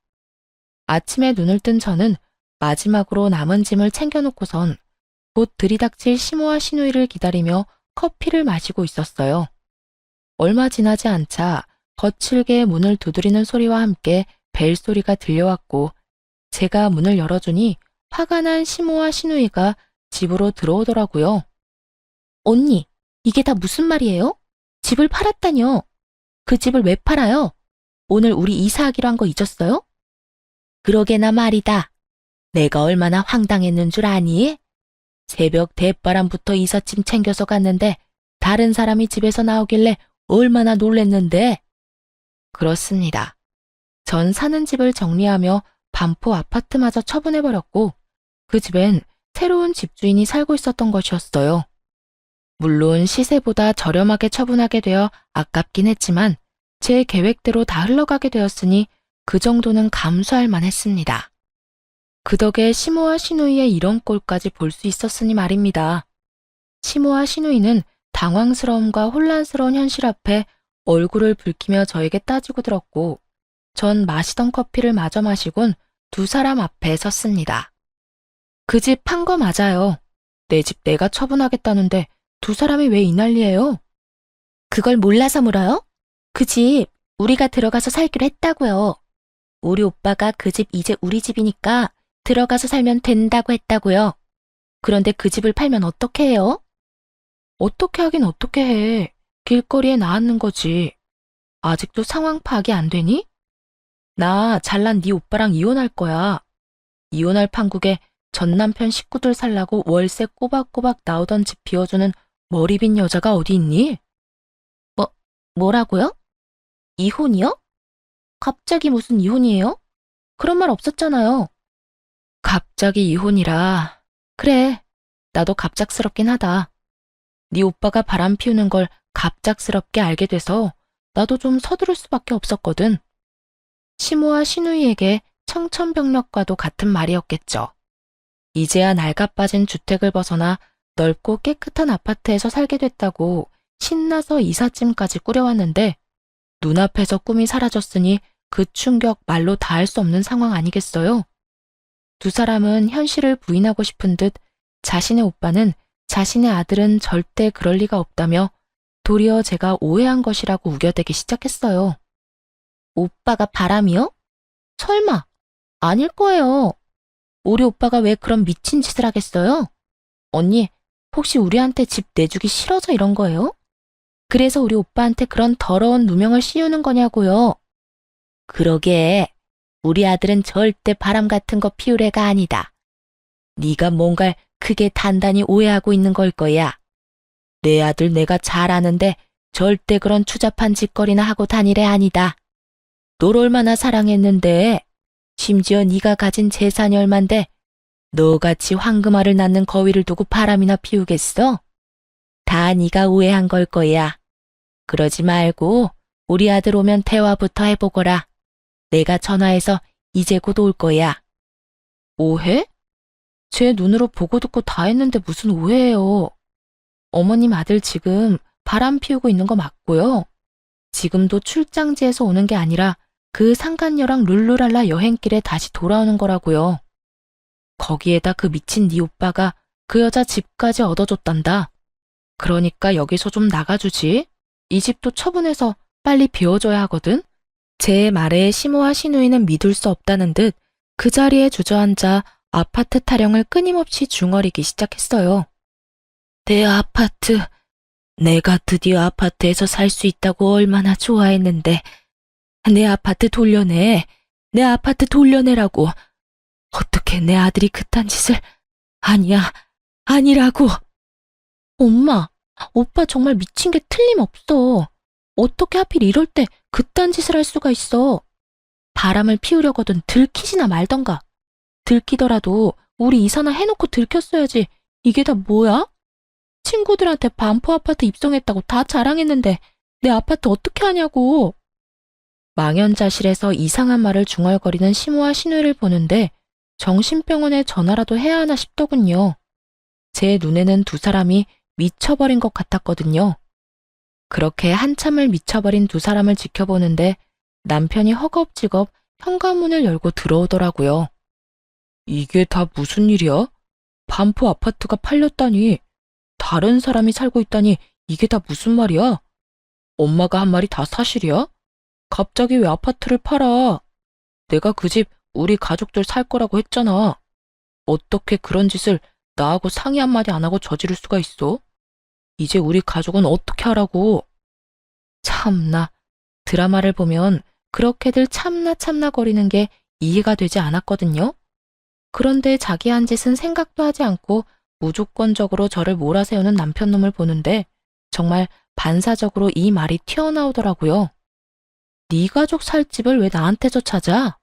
아침에 눈을 뜬 저는 마지막으로 남은 짐을 챙겨놓고선 곧 들이닥칠 시모와 시누이를 기다리며 커피를 마시고 있었어요. 얼마 지나지 않자 거칠게 문을 두드리는 소리와 함께 벨소리가 들려왔고 제가 문을 열어주니 화가 난 시모와 시누이가 집으로 들어오더라고요. 언니, 이게 다 무슨 말이에요? 집을 팔았다뇨? 그 집을 왜 팔아요? 오늘 우리 이사하기로 한 거 잊었어요? 그러게나 말이다. 내가 얼마나 황당했는 줄 아니? 새벽 대바람부터 이삿짐 챙겨서 갔는데 다른 사람이 집에서 나오길래 얼마나 놀랬는데. 그렇습니다. 전 사는 집을 정리하며 반포 아파트마저 처분해버렸고 그 집엔 새로운 집주인이 살고 있었던 것이었어요. 물론 시세보다 저렴하게 처분하게 되어 아깝긴 했지만 제 계획대로 다 흘러가게 되었으니 그 정도는 감수할 만했습니다. 그 덕에 시모와 시누이의 이런 꼴까지 볼 수 있었으니 말입니다. 시모와 시누이는 당황스러움과 혼란스러운 현실 앞에 얼굴을 붉히며 저에게 따지고 들었고, 전 마시던 커피를 마저 마시곤 두 사람 앞에 섰습니다. 그 집 판 거 맞아요. 내 집 내가 처분하겠다는데 두 사람이 왜 이 난리예요? 그걸 몰라서 물어요? 그 집 우리가 들어가서 살기로 했다고요. 우리 오빠가 그 집 이제 우리 집이니까 들어가서 살면 된다고 했다고요. 그런데 그 집을 팔면 어떻게 해요? 어떻게 하긴 어떻게 해. 길거리에 나앉는 거지. 아직도 상황 파악이 안 되니? 나 잘난 네 오빠랑 이혼할 거야. 이혼할 판국에 전 남편 식구들 살라고 월세 꼬박꼬박 나오던 집 비워주는 머리 빈 여자가 어디 있니? 뭐라고요? 이혼이요? 갑자기 무슨 이혼이에요? 그런 말 없었잖아요. 갑자기 이혼이라. 그래, 나도 갑작스럽긴 하다. 네 오빠가 바람 피우는 걸 갑작스럽게 알게 돼서 나도 좀 서두를 수밖에 없었거든. 시모와 시누이에게 청천벽력과도 같은 말이었겠죠. 이제야 낡아빠진 주택을 벗어나 넓고 깨끗한 아파트에서 살게 됐다고 신나서 이삿짐까지 꾸려왔는데 눈앞에서 꿈이 사라졌으니 그 충격 말로 다할 수 없는 상황 아니겠어요? 두 사람은 현실을 부인하고 싶은 듯 자신의 오빠는 자신의 아들은 절대 그럴 리가 없다며 도리어 제가 오해한 것이라고 우겨대기 시작했어요. 오빠가 바람이요? 설마, 아닐 거예요. 우리 오빠가 왜 그런 미친 짓을 하겠어요? 언니, 혹시 우리한테 집 내주기 싫어서 이런 거예요? 그래서 우리 오빠한테 그런 더러운 누명을 씌우는 거냐고요. 그러게, 우리 아들은 절대 바람 같은 거 피울 애가 아니다. 네가 뭔가를 크게 단단히 오해하고 있는 걸 거야. 내 아들 내가 잘 아는데 절대 그런 추잡한 짓거리나 하고 다닐 애 아니다. 널 얼마나 사랑했는데, 심지어 네가 가진 재산이 얼만데 너같이 황금알을 낳는 거위를 두고 바람이나 피우겠어? 다 네가 오해한 걸 거야. 그러지 말고 우리 아들 오면 대화부터 해보거라. 내가 전화해서 이제 곧 올 거야. 오해? 제 눈으로 보고 듣고 다 했는데 무슨 오해예요. 어머님 아들 지금 바람 피우고 있는 거 맞고요. 지금도 출장지에서 오는 게 아니라 그 상간녀랑 룰루랄라 여행길에 다시 돌아오는 거라고요. 거기에다 그 미친 네 오빠가 그 여자 집까지 얻어줬단다. 그러니까 여기서 좀 나가주지. 이 집도 처분해서 빨리 비워줘야 하거든. 제 말에 시모와 시누이는 믿을 수 없다는 듯 그 자리에 주저앉아 아파트 타령을 끊임없이 중얼이기 시작했어요. 내 아파트, 내가 드디어 아파트에서 살 수 있다고 얼마나 좋아했는데 내 아파트 돌려내, 내 아파트 돌려내라고. 어떻게 내 아들이 그딴 짓을. 아니야, 아니라고. 엄마, 오빠 정말 미친 게 틀림없어. 어떻게 하필 이럴 때 그딴 짓을 할 수가 있어. 바람을 피우려거든 들키지나 말던가. 들키더라도 우리 이사나 해놓고 들켰어야지. 이게 다 뭐야? 친구들한테 반포 아파트 입성했다고 다 자랑했는데 내 아파트 어떻게 하냐고. 망연자실해서 이상한 말을 중얼거리는 시모와 시누이를 보는데 정신병원에 전화라도 해야 하나 싶더군요. 제 눈에는 두 사람이 미쳐버린 것 같았거든요. 그렇게 한참을 미쳐버린 두 사람을 지켜보는데 남편이 허겁지겁 현관문을 열고 들어오더라고요. 이게 다 무슨 일이야? 반포 아파트가 팔렸다니, 다른 사람이 살고 있다니 이게 다 무슨 말이야? 엄마가 한 말이 다 사실이야? 갑자기 왜 아파트를 팔아? 내가 그 집 우리 가족들 살 거라고 했잖아. 어떻게 그런 짓을 나하고 상의 한마디 안 하고 저지를 수가 있어? 이제 우리 가족은 어떻게 하라고? 참나, 드라마를 보면 그렇게들 참나 거리는 게 이해가 되지 않았거든요. 그런데 자기 한 짓은 생각도 하지 않고 무조건적으로 저를 몰아세우는 남편놈을 보는데 정말 반사적으로 이 말이 튀어나오더라고요. 네 가족 살 집을 왜 나한테서 찾아?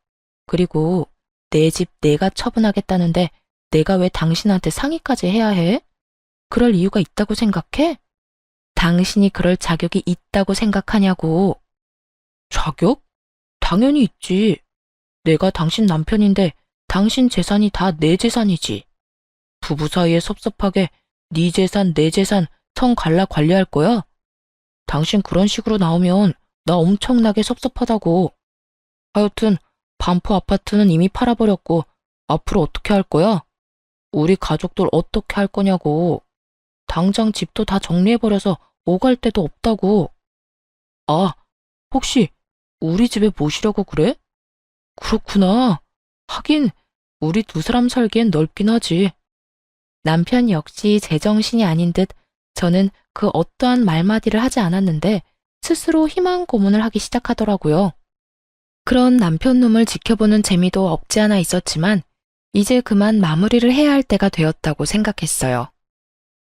그리고 내 집 내가 처분하겠다는데 내가 왜 당신한테 상의까지 해야 해? 그럴 이유가 있다고 생각해? 당신이 그럴 자격이 있다고 생각하냐고. 자격? 당연히 있지. 내가 당신 남편인데 당신 재산이 다 내 재산이지. 부부 사이에 섭섭하게 네 재산, 내 재산 성 갈라 관리할 거야? 당신 그런 식으로 나오면 나 엄청나게 섭섭하다고. 하여튼 반포 아파트는 이미 팔아버렸고 앞으로 어떻게 할 거야? 우리 가족들 어떻게 할 거냐고. 당장 집도 다 정리해버려서 오갈 데도 없다고. 아, 혹시 우리 집에 모시려고 그래? 그렇구나. 하긴 우리 두 사람 살기엔 넓긴 하지. 남편 역시 제정신이 아닌 듯 저는 그 어떠한 말마디를 하지 않았는데 스스로 희망 고문을 하기 시작하더라고요. 그런 남편 놈을 지켜보는 재미도 없지 않아 있었지만 이제 그만 마무리를 해야 할 때가 되었다고 생각했어요.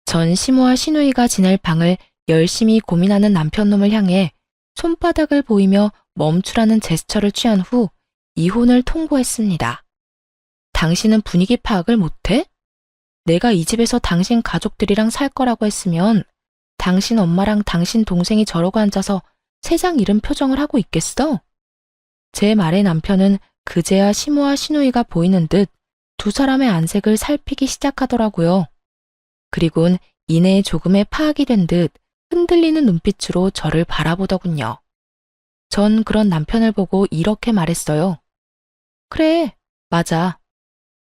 전 시모와 시누이가 지낼 방을 열심히 고민하는 남편 놈을 향해 손바닥을 보이며 멈추라는 제스처를 취한 후 이혼을 통보했습니다. 당신은 분위기 파악을 못해? 내가 이 집에서 당신 가족들이랑 살 거라고 했으면 당신 엄마랑 당신 동생이 저러고 앉아서 세상 잃은 표정을 하고 있겠어? 제 말에 남편은 그제야 시모와 시누이가 보이는 듯 두 사람의 안색을 살피기 시작하더라고요. 그리곤 이내 조금의 파악이 된 듯 흔들리는 눈빛으로 저를 바라보더군요. 전 그런 남편을 보고 이렇게 말했어요. 그래, 맞아.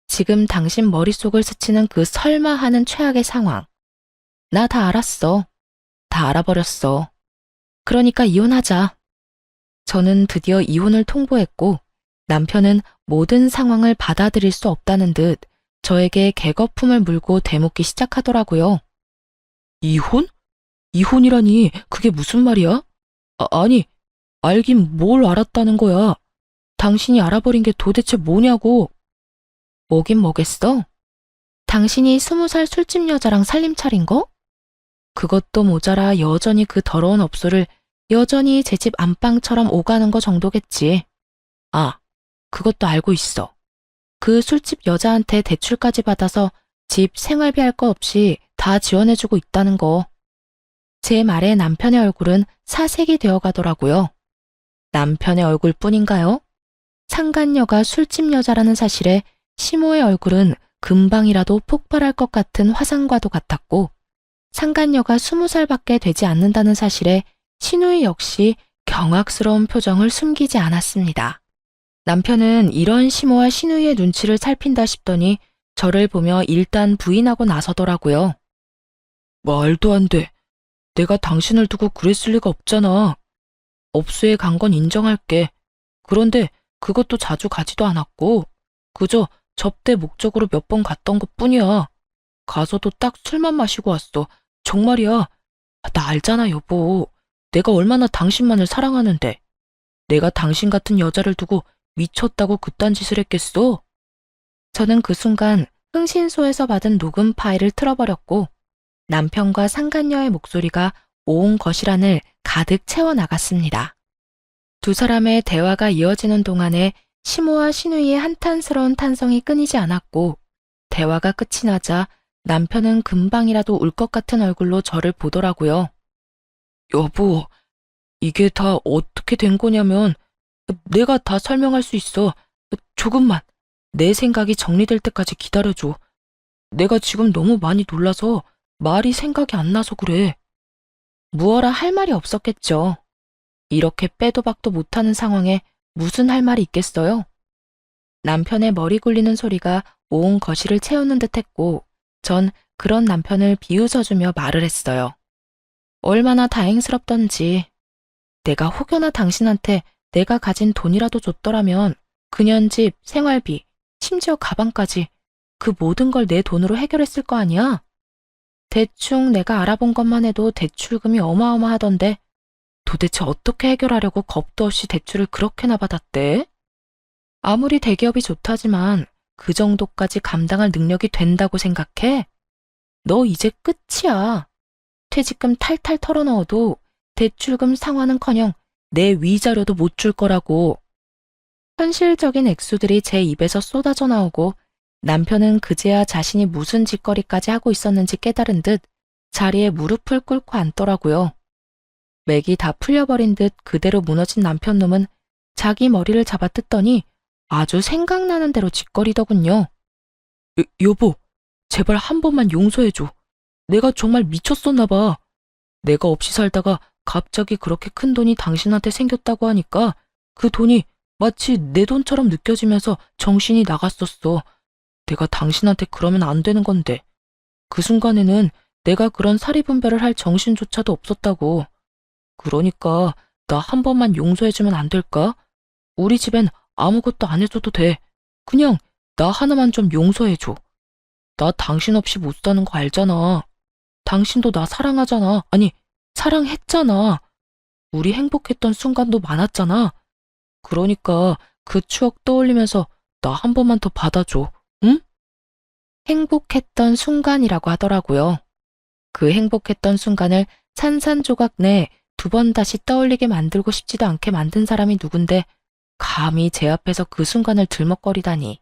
지금 당신 머릿속을 스치는 그 설마 하는 최악의 상황. 나 다 알았어. 다 알아버렸어. 그러니까 이혼하자. 저는 드디어 이혼을 통보했고 남편은 모든 상황을 받아들일 수 없다는 듯 저에게 개거품을 물고 대묻기 시작하더라고요. 이혼? 이혼이라니 그게 무슨 말이야? 아니, 알긴 뭘 알았다는 거야. 당신이 알아버린 게 도대체 뭐냐고. 뭐긴 뭐겠어? 당신이 20살 술집 여자랑 살림 차린 거? 그것도 모자라 여전히 그 더러운 업소를 여전히 제 집 안방처럼 오가는 거 정도겠지. 아, 그것도 알고 있어. 그 술집 여자한테 대출까지 받아서 집 생활비 할 거 없이 다 지원해주고 있다는 거. 제 말에 남편의 얼굴은 사색이 되어 가더라고요. 남편의 얼굴뿐인가요? 상간녀가 술집 여자라는 사실에 시모의 얼굴은 금방이라도 폭발할 것 같은 화상과도 같았고 상간녀가 20살밖에 되지 않는다는 사실에 시누이 역시 경악스러운 표정을 숨기지 않았습니다. 남편은 이런 시모와 시누이의 눈치를 살핀다 싶더니 저를 보며 일단 부인하고 나서더라고요. 말도 안 돼. 내가 당신을 두고 그랬을 리가 없잖아. 업소에 간 건 인정할게. 그런데 그것도 자주 가지도 않았고 그저 접대 목적으로 몇 번 갔던 것뿐이야. 가서도 딱 술만 마시고 왔어. 정말이야. 나 알잖아, 여보. 내가 얼마나 당신만을 사랑하는데. 내가 당신 같은 여자를 두고 미쳤다고 그딴 짓을 했겠어? 저는 그 순간 흥신소에서 받은 녹음 파일을 틀어버렸고 남편과 상간녀의 목소리가 온 거실안을 가득 채워나갔습니다. 두 사람의 대화가 이어지는 동안에 시모와 시누이의 한탄스러운 탄성이 끊이지 않았고 대화가 끝이 나자 남편은 금방이라도 울 것 같은 얼굴로 저를 보더라고요. 여보, 이게 다 어떻게 된 거냐면 내가 다 설명할 수 있어. 조금만 내 생각이 정리될 때까지 기다려줘. 내가 지금 너무 많이 놀라서 말이 생각이 안 나서 그래. 무어라 할 말이 없었겠죠. 이렇게 빼도 박도 못하는 상황에 무슨 할 말이 있겠어요? 남편의 머리 굴리는 소리가 온 거실을 채우는 듯 했고 전 그런 남편을 비웃어주며 말을 했어요. 얼마나 다행스럽던지. 내가 혹여나 당신한테 내가 가진 돈이라도 줬더라면 그년 집, 생활비, 심지어 가방까지 그 모든 걸 내 돈으로 해결했을 거 아니야? 대충 내가 알아본 것만 해도 대출금이 어마어마하던데 도대체 어떻게 해결하려고 겁도 없이 대출을 그렇게나 받았대? 아무리 대기업이 좋다지만 그 정도까지 감당할 능력이 된다고 생각해? 너 이제 끝이야. 퇴직금 탈탈 털어넣어도 대출금 상환은커녕 내 위자료도 못 줄 거라고. 현실적인 액수들이 제 입에서 쏟아져 나오고 남편은 그제야 자신이 무슨 짓거리까지 하고 있었는지 깨달은 듯 자리에 무릎을 꿇고 앉더라고요. 맥이 다 풀려버린 듯 그대로 무너진 남편 놈은 자기 머리를 잡아 뜯더니 아주 생각나는 대로 짓거리더군요. 여보, 제발 한 번만 용서해줘. 내가 정말 미쳤었나 봐. 내가 없이 살다가 갑자기 그렇게 큰 돈이 당신한테 생겼다고 하니까 그 돈이 마치 내 돈처럼 느껴지면서 정신이 나갔었어. 내가 당신한테 그러면 안 되는 건데. 그 순간에는 내가 그런 사리분별을 할 정신조차도 없었다고. 그러니까 나 한 번만 용서해주면 안 될까? 우리 집엔 아무것도 안 해줘도 돼. 그냥 나 하나만 좀 용서해줘. 나 당신 없이 못 사는 거 알잖아. 당신도 나 사랑하잖아. 아니, 사랑했잖아. 우리 행복했던 순간도 많았잖아. 그러니까 그 추억 떠올리면서 나 한 번만 더 받아줘. 응? 행복했던 순간이라고 하더라고요. 그 행복했던 순간을 산산조각 내 두 번 다시 떠올리게 만들고 싶지도 않게 만든 사람이 누군데 감히 제 앞에서 그 순간을 들먹거리다니.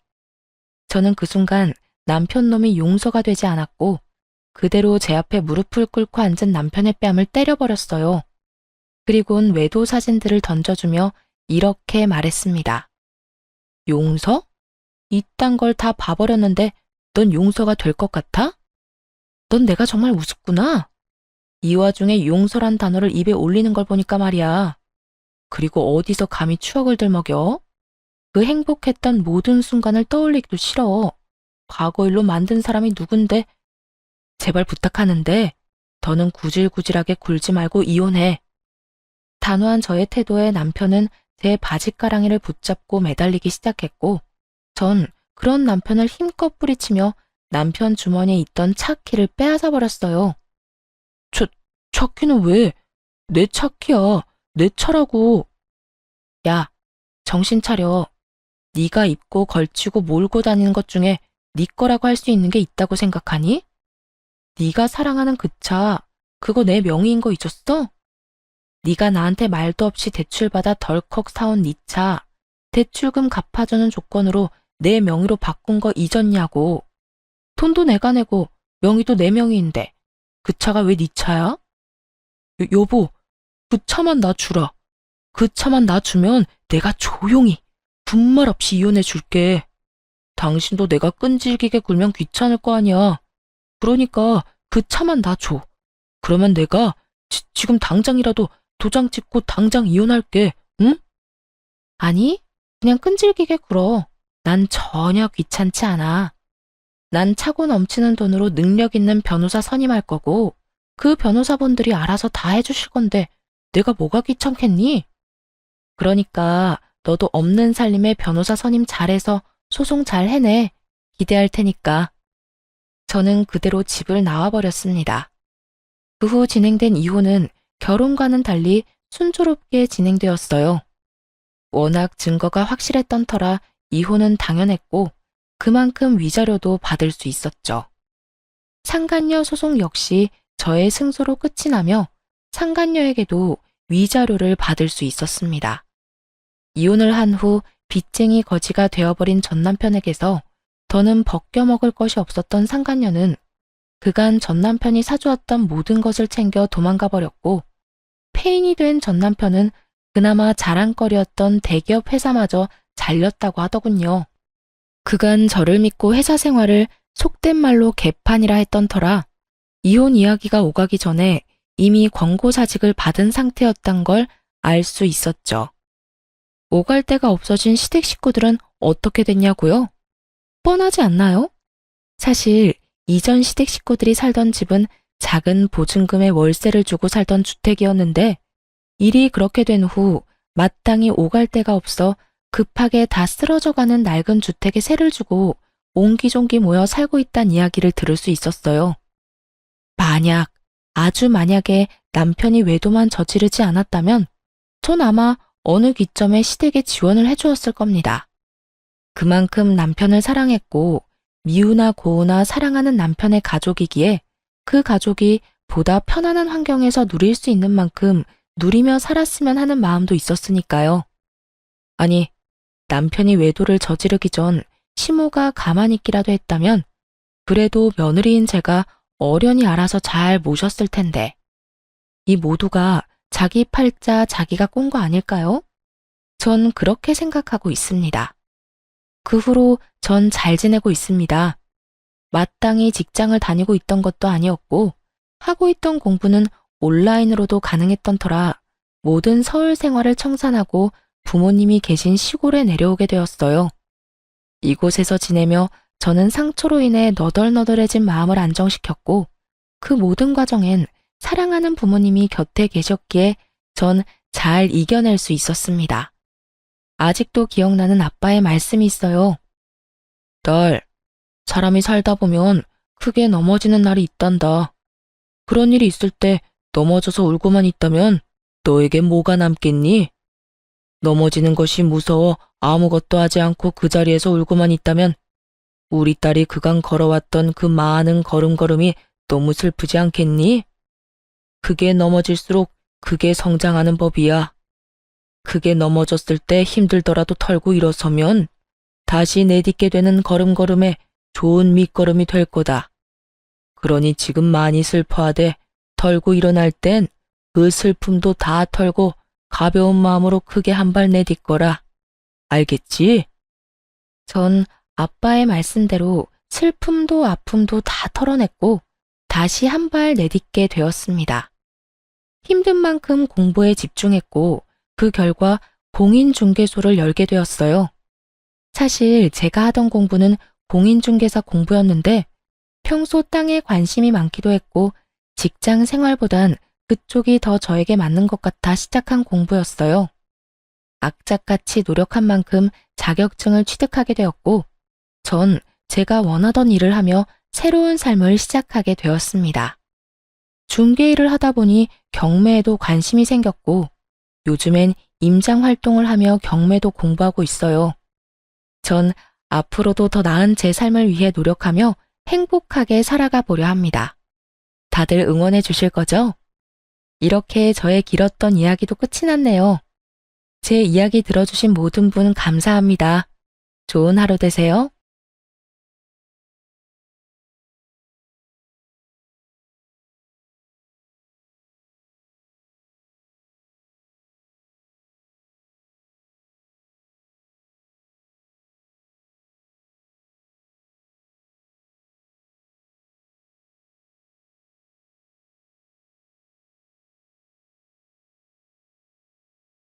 저는 그 순간 남편 놈이 용서가 되지 않았고 그대로 제 앞에 무릎을 꿇고 앉은 남편의 뺨을 때려버렸어요. 그리고는 외도 사진들을 던져주며 이렇게 말했습니다. 용서? 이딴 걸 다 봐버렸는데 넌 용서가 될 것 같아? 넌 내가 정말 우습구나. 이 와중에 용서란 단어를 입에 올리는 걸 보니까 말이야. 그리고 어디서 감히 추억을 들먹여? 그 행복했던 모든 순간을 떠올리기도 싫어. 과거 일로 만든 사람이 누군데? 제발 부탁하는데 더는 구질구질하게 굴지 말고 이혼해. 단호한 저의 태도에 남편은 제 바지가랑이를 붙잡고 매달리기 시작했고 전 그런 남편을 힘껏 뿌리치며 남편 주머니에 있던 차키를 빼앗아 버렸어요. 차키는 왜? 내 차키야. 내 차라고. 야, 정신 차려. 네가 입고 걸치고 몰고 다니는 것 중에 네 거라고 할 수 있는 게 있다고 생각하니? 네가 사랑하는 그 차, 그거 내 명의인 거 잊었어? 네가 나한테 말도 없이 대출받아 덜컥 사온 네 차, 대출금 갚아주는 조건으로 내 명의로 바꾼 거 잊었냐고. 돈도 내가 내고 명의도 내 명의인데 그 차가 왜 네 차야? 여보, 그 차만 나 주라. 그 차만 나 주면 내가 조용히 분말 없이 이혼해 줄게. 당신도 내가 끈질기게 굴면 귀찮을 거 아니야. 그러니까 그 차만 나 줘. 그러면 내가 지금 당장이라도 도장 찍고 당장 이혼할게. 응? 아니, 그냥 끈질기게 굴어. 난 전혀 귀찮지 않아. 난 차고 넘치는 돈으로 능력 있는 변호사 선임할 거고 그 변호사분들이 알아서 다 해주실 건데 내가 뭐가 귀찮겠니? 그러니까 너도 없는 살림에 변호사 선임 잘해서 소송 잘 해내. 기대할 테니까. 저는 그대로 집을 나와버렸습니다. 그 후 진행된 이혼은 결혼과는 달리 순조롭게 진행되었어요. 워낙 증거가 확실했던 터라 이혼은 당연했고 그만큼 위자료도 받을 수 있었죠. 상간녀 소송 역시 저의 승소로 끝이 나며 상간녀에게도 위자료를 받을 수 있었습니다. 이혼을 한 후 빚쟁이 거지가 되어버린 전 남편에게서 더는 벗겨먹을 것이 없었던 상간녀는 그간 전 남편이 사주었던 모든 것을 챙겨 도망가 버렸고 폐인이 된 전 남편은 그나마 자랑거리였던 대기업 회사마저 잘렸다고 하더군요. 그간 저를 믿고 회사 생활을 속된 말로 개판이라 했던 터라 이혼 이야기가 오가기 전에 이미 권고사직을 받은 상태였단 걸 알 수 있었죠. 오갈 데가 없어진 시댁 식구들은 어떻게 됐냐고요? 뻔하지 않나요? 사실 이전 시댁 식구들이 살던 집은 작은 보증금의 월세를 주고 살던 주택이었는데 일이 그렇게 된 후 마땅히 오갈 데가 없어 급하게 다 쓰러져가는 낡은 주택에 세를 주고 옹기종기 모여 살고 있다는 이야기를 들을 수 있었어요. 만약, 아주 만약에 남편이 외도만 저지르지 않았다면 전 아마 어느 기점에 시댁에 지원을 해주었을 겁니다. 그만큼 남편을 사랑했고 미우나 고우나 사랑하는 남편의 가족이기에 그 가족이 보다 편안한 환경에서 누릴 수 있는 만큼 누리며 살았으면 하는 마음도 있었으니까요. 아니, 남편이 외도를 저지르기 전 시모가 가만히 있기라도 했다면 그래도 며느리인 제가 어련히 알아서 잘 모셨을 텐데 이 모두가 자기 팔자 자기가 꼰 거 아닐까요? 전 그렇게 생각하고 있습니다. 그 후로 전 잘 지내고 있습니다. 마땅히 직장을 다니고 있던 것도 아니었고, 하고 있던 공부는 온라인으로도 가능했던 터라 모든 서울 생활을 청산하고 부모님이 계신 시골에 내려오게 되었어요. 이곳에서 지내며 저는 상처로 인해 너덜너덜해진 마음을 안정시켰고, 그 모든 과정엔 사랑하는 부모님이 곁에 계셨기에 전 잘 이겨낼 수 있었습니다. 아직도 기억나는 아빠의 말씀이 있어요. 딸, 사람이 살다 보면 크게 넘어지는 날이 있단다. 그런 일이 있을 때 넘어져서 울고만 있다면 너에게 뭐가 남겠니? 넘어지는 것이 무서워 아무것도 하지 않고 그 자리에서 울고만 있다면 우리 딸이 그간 걸어왔던 그 많은 걸음걸음이 너무 슬프지 않겠니? 크게 넘어질수록 크게 성장하는 법이야. 크게 넘어졌을 때 힘들더라도 털고 일어서면 다시 내딛게 되는 걸음걸음에 좋은 밑거름이 될 거다. 그러니 지금 많이 슬퍼하되 털고 일어날 땐 그 슬픔도 다 털고 가벼운 마음으로 크게 한 발 내딛거라. 알겠지? 전 아빠의 말씀대로 슬픔도 아픔도 다 털어냈고 다시 한 발 내딛게 되었습니다. 힘든 만큼 공부에 집중했고 그 결과 공인중개소를 열게 되었어요. 사실 제가 하던 공부는 공인중개사 공부였는데 평소 땅에 관심이 많기도 했고 직장 생활보단 그쪽이 더 저에게 맞는 것 같아 시작한 공부였어요. 악착같이 노력한 만큼 자격증을 취득하게 되었고 전 제가 원하던 일을 하며 새로운 삶을 시작하게 되었습니다. 중개 일을 하다 보니 경매에도 관심이 생겼고 요즘엔 임장 활동을 하며 경매도 공부하고 있어요. 전 앞으로도 더 나은 제 삶을 위해 노력하며 행복하게 살아가 보려 합니다. 다들 응원해 주실 거죠? 이렇게 저의 길었던 이야기도 끝이 났네요. 제 이야기 들어주신 모든 분 감사합니다. 좋은 하루 되세요.